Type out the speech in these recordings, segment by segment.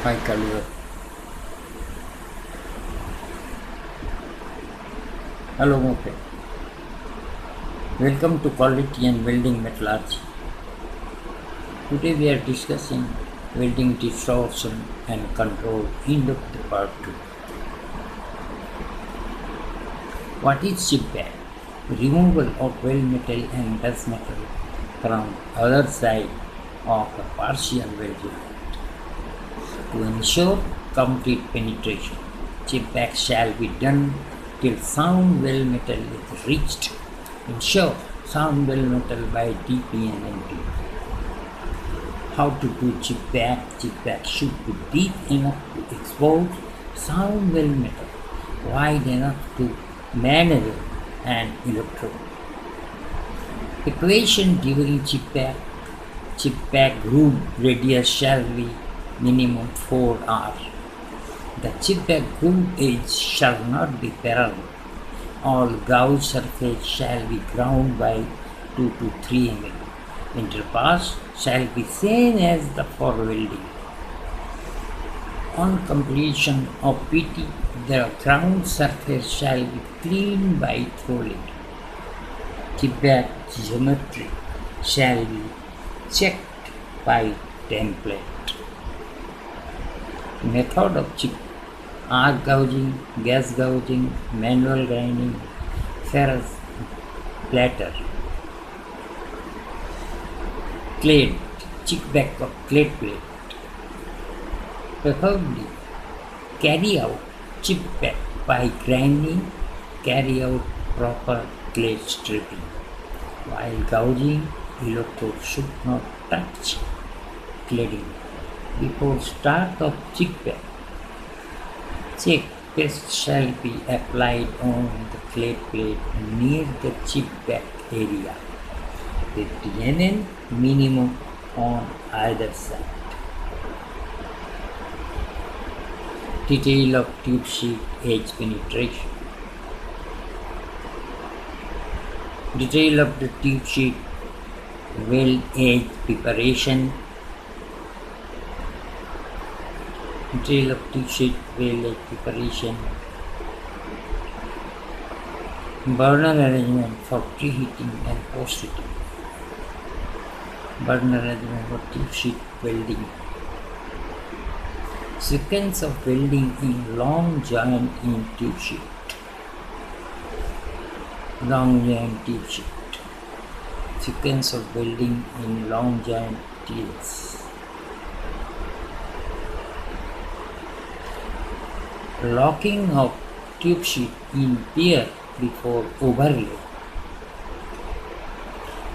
Hi, Kalur. Hello, my friend. Welcome to Quality and Welding Metallurgy. Today we are discussing welding distortion and control in the part 2. What is CHIPBACK? Removal of weld metal and dust metal from other side of a partial weld unit. To ensure complete penetration, CHIPBACK shall be done till sound weld metal is reached. Ensure sound weld metal by DP and MT. How to do CHIPBACK? CHIPBACK should be deep enough to expose sound weld metal, wide enough to manual and electrode. Equation during CHIPBACK. CHIPBACK groove radius shall be minimum 4R. The CHIPBACK groove edge shall not be parallel. All gouge surface shall be ground by 2 to 3 mm. Interpass shall be same as the for welding. On completion of PT, the ground surface shall be cleaned by throwing. CHIPBACK geometry shall be checked by template. Method of chip: arc gouging, gas gouging, manual grinding, ferrous platter. CLAD, CHIPBACK of CLAD plate. Preferably carry out CHIPBACK by grinding, carry out proper clad stripping. While gouging, electrode should not touch cladding. Before start of CHIPBACK, check paste shall be applied on the clad plate near the CHIPBACK area, 50 mm minimum on either side. Detail of tube sheet edge penetration. Detail of the tube sheet weld edge preparation. Detail of tube sheet weld edge preparation. Burner arrangement for preheating and post-heating. Burner arrangement for tube sheet welding. Sequence of welding in long joint in tube sheet. Long joint tube sheet. Sequence of welding in long joint tubes. Locking of tube sheet in pair before overlay.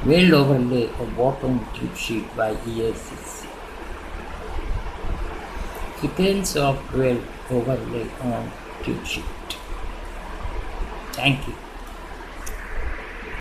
Weld overlay of bottom tube sheet by ESC. Sequence of weld overlay on tube sheet. Thank you.